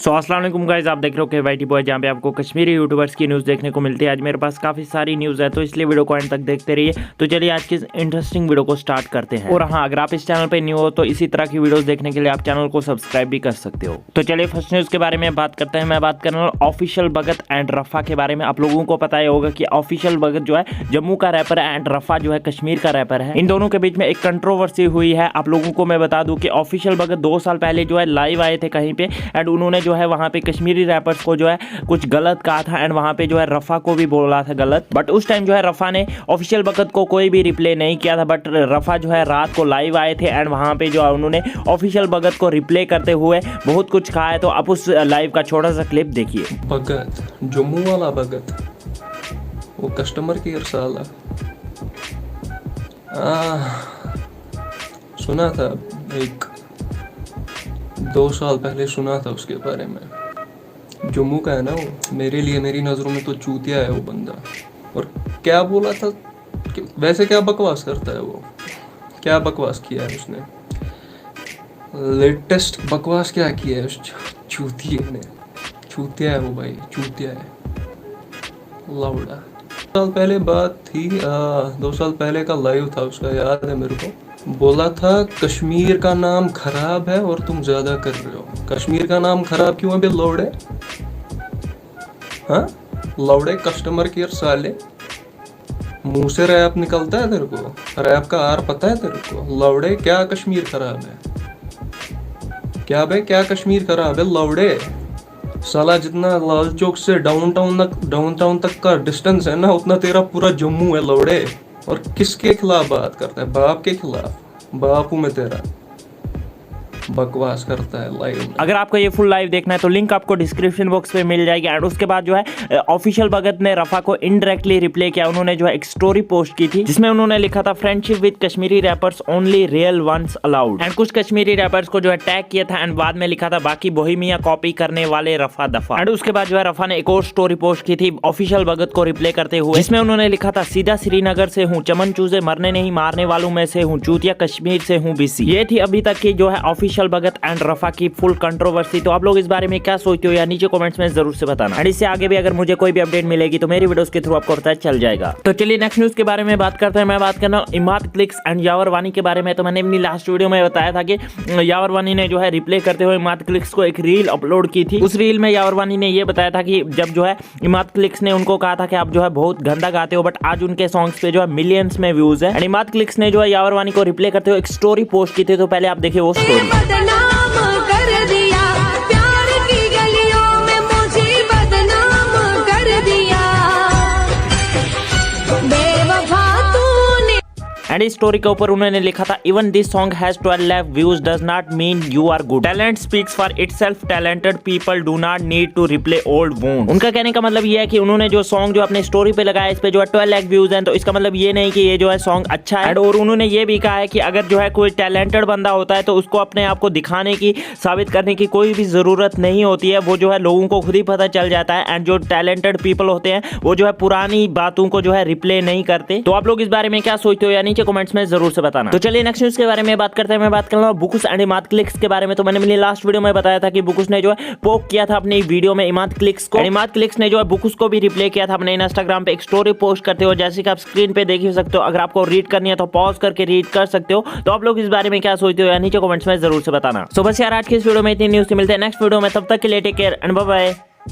अस्सलाम वालेकुम गाइस, आप देख रहे हो के वाईटी बॉय, जहाँ पे आपको कश्मीरी यूट्यूबर्स की न्यूज़ देखने को मिलती है। आज मेरे पास काफ़ी सारी न्यूज़ है, तो इसलिए वीडियो को एंड तक देखते रहिए। तो चलिए आज की इंटरेस्टिंग वीडियो को स्टार्ट करते हैं। और हाँ, अगर आप इस चैनल पे न्यू हो तो इसी तरह की वीडियोस देखने के लिए आप चैनल को सब्सक्राइब भी कर सकते हो। तो चलिए फर्स्ट न्यूज़ के बारे में बात करते हैं। मैं बात कर रहा हूँ ऑफिशियल भगत एंड रफ़ा के बारे में। आप लोगों को पता ही होगा कि ऑफिशियल भगत जो है जम्मू का रैपर है एंड रफ़ा जो है कश्मीर का रैपर है। इन दोनों के बीच में एक कंट्रोवर्सी हुई है। आप लोगों को मैं बता दूं कि ऑफिशियल भगत 2 साल पहले जो है लाइव आए थे कहीं पे एंड उन्होंने जो है वहाँ पे कश्मीरी रैपर्स को जो है कुछ गलत कहा था एंड वहाँ पे जो है रफ़ा को भी बोला था गलत। बट उस टाइम जो है रफ़ा ने ऑफिशियल भगत को कोई भी रिप्ले नहीं किया था। बट रफ़ा जो है रात को लाइव आए थे एंड वहाँ पे जो है उन्होंने ऑफिशियल भगत को रिप्ले करते हुए बहुत कुछ कहा है। तो आप उस लाइव का छोटा सा क्लिप देखिए। भगत जम्मू वाला भगत, वो कस्टमर केयर साला, सुना था एक 2 साल पहले सुना था उसके बारे में। जम्मू का है ना वो, मेरे लिए मेरी नज़रों में तो चूतिया है वो बंदा। और क्या बोला था कि वैसे क्या बकवास करता है वो, क्या बकवास किया है उसने, लेटेस्ट बकवास क्या किया है उस चूतिया ने। चूतिया है वो भाई, चूतिया है लौड़ा। 2 साल पहले बात थी, 2 साल पहले का लाइव था उसका, याद है मेरे को। बोला था कश्मीर का नाम खराब है और तुम ज्यादा कर रहे हो। कश्मीर का नाम खराब क्यों है बे लौड़े? हाँ लौड़े, कस्टमर केयर साले, मुंह से रैप निकलता है तेरे को? रैप का आर पता है तेरे को? लौड़े क्या कश्मीर खराब है? क्या बे, क्या कश्मीर खराब है लौड़े? साला जितना लाल चौक से डाउनटाउन तक का डिस्टेंस है ना, उतना तेरा पूरा जम्मू है लौड़े। और किसके खिलाफ बात करता है? बाप के खिलाफ। बापू में तेरा बकवास करता है लाइव में। अगर आपको ये फुल लाइव देखना है तो लिंक आपको डिस्क्रिप्शन बॉक्स पे मिल जाएगी। एंड उसके बाद जो है ऑफिशियल भगत ने रफ़ा को इनडायरेक्टली रिप्ले किया। उन्होंने जो है एक स्टोरी पोस्ट की थी जिसमें उन्होंने लिखा था friendship with Kashmiri rappers only real ones allowed. And कुछ कश्मीरी रैपर्स को जो है टैग किया था एंड बाद में लिखा था बाकी बोहेमिया कॉपी करने वाले रफ़ा दफा। एंड उसके बाद जो है रफ़ा ने एक और स्टोरी पोस्ट की थी ऑफिशियल भगत को रिप्ले करते हुए, जिसमें उन्होंने लिखा था सीधा श्रीनगर से हूँ, चमन चूजे मरने नहीं मारने वालों में से हूँ, चूतिया कश्मीर से हूँ बीसी। ये थी अभी तक की जो है ऑफिशियल भगत एंड रफ़ा की फुल कंट्रोवर्सी। तो आप लोग इस बारे में क्या सोचते हो या नीचे कमेंट्स में जरूर से बताना। एंड इससे आगे भी अगर मुझे कोई भी अपडेट मिलेगी तो मेरी वीडियोस के थ्रू आपको पता चल जाएगा। तो चलिए नेक्स्ट न्यूज के बारे में बात करते हैं। मैं बात करना हूं इमाद क्लिक्स एंड यावर वानी के बारे में। तो मैंने अपनी लास्ट वीडियो में बताया था कि यावर वानी ने जो है रिप्ले करते हुए इमाद क्लिक्स को एक रील अपलोड की थी। उस रील में यावर वानी ने ये बताया था कि जब जो है इमाद क्लिक्स ने उनको कहा था कि आप जो है बहुत गंदा गाते हो, बट आज उनके सॉन्ग्स पे जो है मिलियंस में व्यूज है। एंड इमाद क्लिक्स ने जो है यावर वानी को रिप्ले करते हुए एक स्टोरी पोस्ट की थी। तो पहले आप देखिए वो स्टोरी। एंड इस स्टोरी के ऊपर उन्होंने लिखा था even this song has 12 lakh views does not mean you are good, talent speaks for itself, talented people do not need to replay old wounds. उनका कहने का मतलब ये है कि उन्होंने जो सॉन्ग जो अपने स्टोरी पे लगाया इस पे जो है 12 लाख व्यूज हैं, तो इसका मतलब ये नहीं कि ये जो है सॉन्ग अच्छा है। और उन्होंने ये भी कहा है कि अगर जो है कोई टैलेंटेड बंदा होता है तो उसको अपने आप को दिखाने की, साबित करने की कोई भी जरूरत नहीं होती है, वो जो है लोगों को खुद ही पता चल जाता है। एंड जो टैलेंटेड पीपल होते हैं वो जो है पुरानी बातों को जो है रिप्ले नहीं करते। तो आप लोग इस बारे में क्या सोचते हो या नीचे कमेंट्स में जरूर से बताना। तो चलिए नेक्स्ट न्यूज के बारे में बात करते हैं। मैं बात कर रहा हूं बुकुस एंड इमाद क्लिक्स के बारे में। तो मैंने अपनी लास्ट वीडियो में बताया था कि बुकुस ने जो है पोक किया था अपनी वीडियो में इमाद क्लिक्स को। इमाद क्लिक्स ने जो है बुकुस को भी रिप्ले किया था अपने इंस्टाग्राम पे एक स्टोरी पोस्ट करते हो, जैसे कि आप स्क्रीन पे देख ही सकते हो। अगर आपको रीड करनी है तो पॉज करके रीड कर सकते हो। तो आप लोग इस बारे में क्या सोचते हो या नीचे कमेंट्स में जरूर से बताना। सो बस यार आज की इस वीडियो में इतनी न्यूज मिलते हैं नेक्स्ट वीडियो में, तब तक के लिए take care and bye bye.